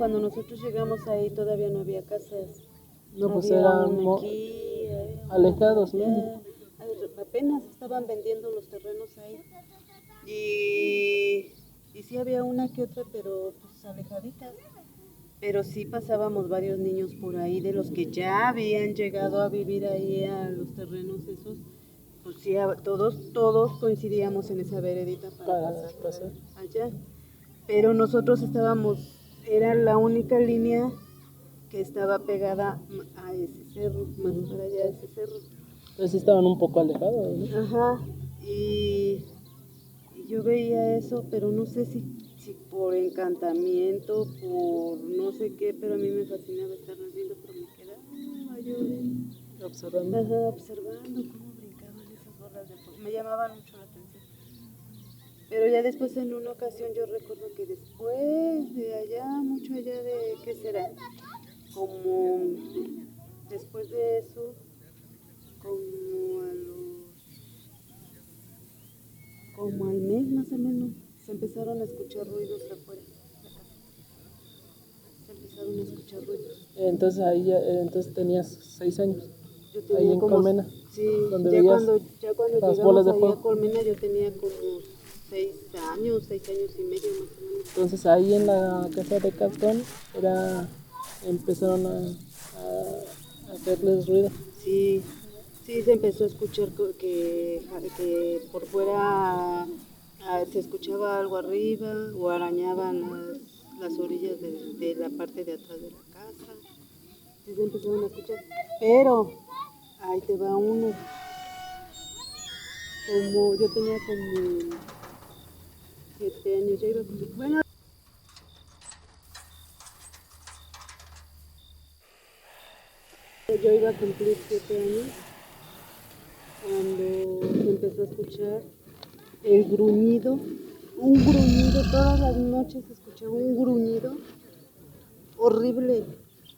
cuando nosotros llegamos ahí todavía no había casas. No, pues había eran una aquí, alejados, ¿no? allá. Apenas estaban vendiendo los terrenos ahí. Y sí había una que otra, pero pues alejaditas. Pero sí pasábamos varios niños por ahí, de los que ya habían llegado a vivir ahí a los terrenos esos. Pues sí, todos coincidíamos en esa veredita para pasar allá. Pero nosotros era la única línea que estaba pegada a ese cerro, más para allá de ese cerro. Entonces sí estaban un poco alejados, ¿no? Ajá, y yo veía eso, pero no sé si por encantamiento, por no sé qué, pero a mí me fascinaba estarlos viendo, pero me quedaba yo Observando. Ajá, observando cómo brincaban esas bolas de fuego. Me llamaban mucho la atención. Pero ya después en una ocasión yo recuerdo que después de allá, mucho allá de, ¿qué será? Como después de eso, como al mes más o menos, se empezaron a escuchar ruidos afuera de la casa. Se empezaron a escuchar ruidos. Entonces entonces tenías 6 años. Yo tenía Ahí en como, Colmena. sí, donde ya veías cuando las llegamos bolas de ahí a fuego. Colmena yo tenía como 6 años y medio más o menos. Entonces ahí en la casa de cartón empezaron a hacerles ruido. Sí, sí se empezó a escuchar que por fuera se escuchaba algo arriba o arañaban las orillas de la parte de atrás de la casa. Sí se empezaron a escuchar. Pero ahí te va uno. Como yo tenía como 7 años, ya iba a cumplir. Bueno, yo iba a cumplir 7 años cuando se empezó a escuchar el gruñido, un gruñido, todas las noches se escuchaba un gruñido horrible,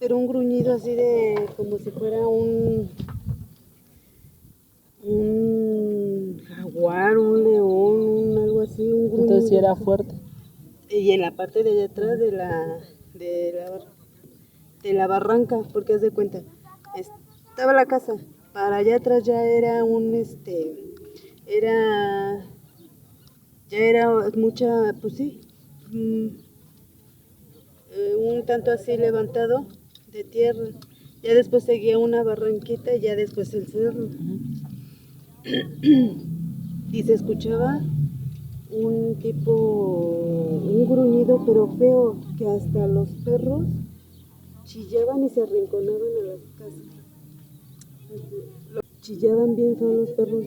pero un gruñido así de como si fuera un jaguar, un león, algo así, un gruñido. Entonces sí era fuerte. Y en la parte de allá atrás de la barranca, porque haz de cuenta, estaba la casa, para allá atrás ya era era ya era mucha, pues sí, un tanto así levantado de tierra. Ya después seguía una barranquita y ya después el cerro. Y se escuchaba un gruñido pero feo, que hasta los perros chillaban y se arrinconaban a las casas. Chillaban bien feos los perros.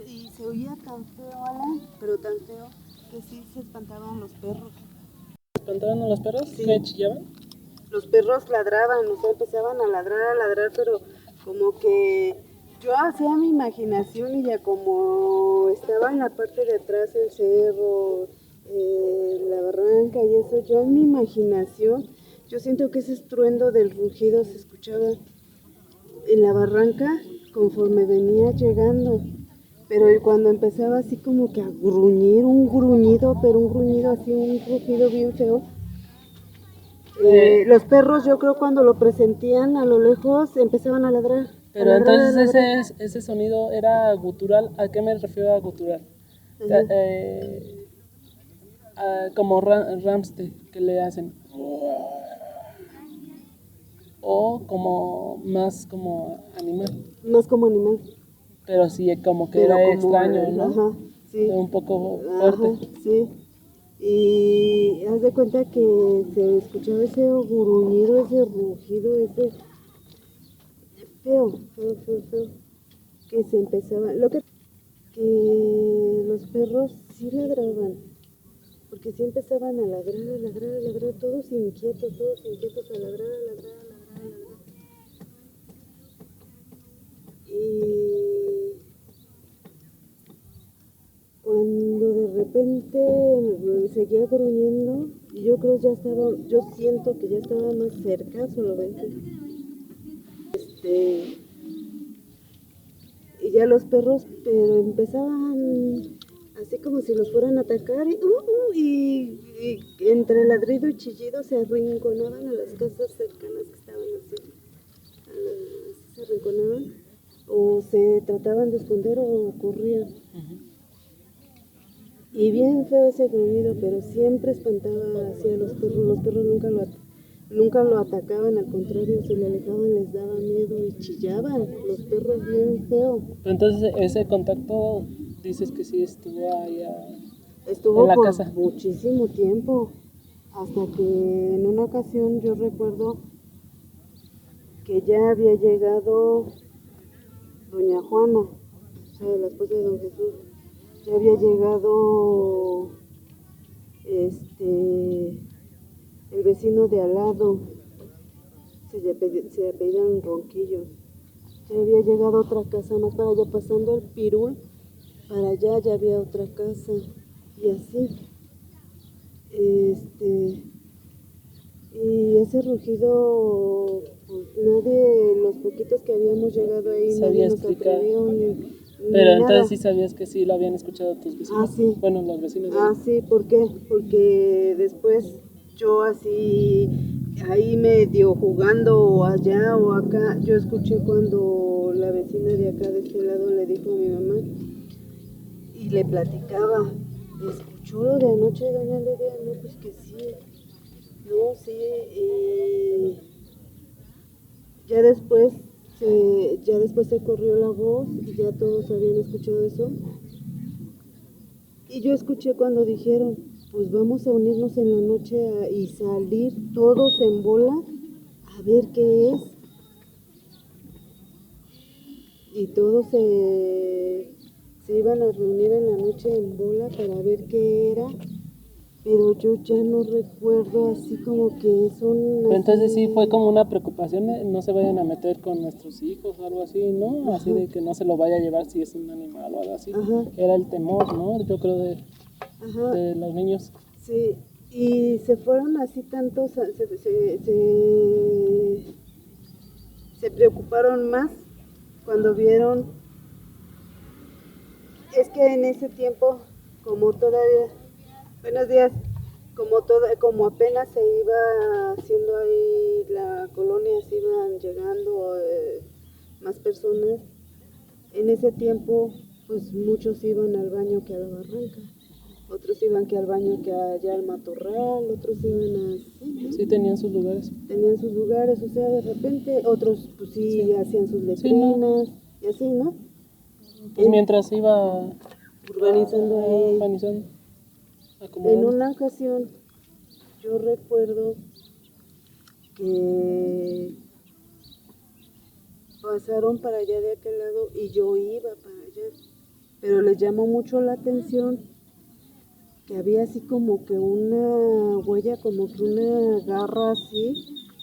Y se oía tan feo, Alan, pero tan feo, que sí se espantaban los perros. ¿Espantaban a los perros? Sí. ¿Que chillaban? Los perros ladraban, o sea, empezaban a ladrar, pero como que yo hacía mi imaginación y ya como estaba en la parte de atrás el cerro, la barranca y eso, yo en mi imaginación, yo siento que ese estruendo del rugido se escuchaba en la barranca conforme venía llegando. Pero cuando empezaba así como que a gruñir, un gruñido, pero un gruñido así, un rugido bien feo. Los perros, yo creo, cuando lo presentían a lo lejos, empezaban a ladrar. Pero entonces ese sonido era gutural. ¿A qué me refiero a gutural? Como Ramstein, que le hacen. O como más como animal. Más como animal. Pero sí, como que Pero era como, extraño, ¿no? Ajá, sí. Un poco fuerte. Ajá, sí. Y haz de cuenta que se escuchaba ese gruñido, ese rugido, ese feo, que se empezaba. Que los perros sí ladraban, porque sí empezaban a ladrar, todos inquietos a ladrar. Y cuando de repente seguía gruñendo, yo siento que ya estaba más cerca, solamente. Y ya los perros, pero empezaban así como si los fueran a atacar y entre ladrido y chillido se arrinconaban a las casas cercanas que estaban así, así se arrinconaban o se trataban de esconder o corrían. Y bien feo ese gruñido, pero siempre espantaba hacia los perros nunca lo atacaban, al contrario, se le alejaban, les daba miedo y chillaban, los perros bien feo. Entonces ese contacto dices que sí estuvo allá Estuvo en la por casa. muchísimo tiempo, hasta que en una ocasión yo recuerdo que ya había llegado doña Juana, o sea, la esposa de don Jesús, ya había llegado el vecino de al lado, se apellidan Ronquillos, ya había llegado otra casa más para allá, pasando el Pirul, para allá ya había otra casa, y así, y ese rugido, pues nadie, los poquitos que habíamos llegado ahí, Sabía nadie nos explicar. atrevió ni Pero nada. entonces sí sabías que sí lo habían escuchado tus vecinos. Sí. Bueno, los vecinos de ahí. Sí, ¿por qué? Porque después yo así, ahí medio jugando allá o acá, yo escuché cuando la vecina de acá de este lado le dijo a mi mamá y le platicaba, ¿escuchó lo de anoche, doña Lidia? No, pues que sí, no, sí, y ya después se corrió la voz y ya todos habían escuchado eso. Y yo escuché cuando dijeron, pues vamos a unirnos en la noche y salir todos en bola a ver qué es. Y todos se iban a reunir en la noche en bola para ver qué era. Pero yo ya no recuerdo así como que son... Pero entonces sí fue como una preocupación, no se vayan a meter con nuestros hijos o algo así, ¿no? Ajá. Así de que no se lo vaya a llevar si es un animal o algo así. Ajá. Era el temor, ¿no? Yo creo Ajá. de los niños. Sí, y se fueron así tantos, se preocuparon más cuando vieron, es que en ese tiempo, como todavía, buenos días, como apenas se iba haciendo ahí la colonia, se iban llegando más personas, en ese tiempo pues muchos iban al baño que a la barranca, otros iban que al baño que allá al matorral, otros iban así, ¿no? Sí, tenían sus lugares. Tenían sus lugares, o sea, de repente otros pues sí. Hacían sus letrinas, Sí, ¿no? Y así, ¿no? Pues mientras iba Urbanizando ahí. urbanizando, En acomodando. una ocasión yo recuerdo que pasaron para allá de aquel lado y yo iba para allá, pero les llamó mucho la atención que había así como que una huella, como que una garra así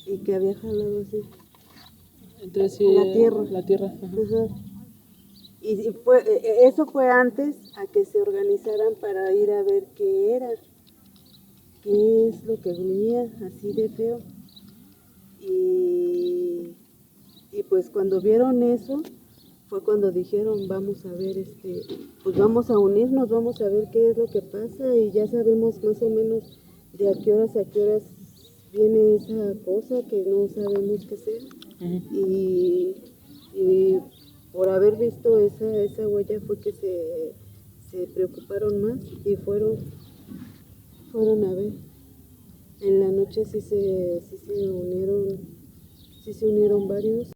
y que había jalado así. Entonces sí, La tierra. La tierra. Ajá. Ajá. Y eso fue antes a que se organizaran para ir a ver qué era, qué es lo que gruñía así de feo. Y pues cuando vieron eso, fue cuando dijeron, vamos a ver, pues vamos a unirnos, vamos a ver qué es lo que pasa y ya sabemos más o menos de a qué horas viene esa cosa que no sabemos qué sea. Y por haber visto esa huella fue que se preocuparon más y fueron a ver. En la noche sí se unieron varios.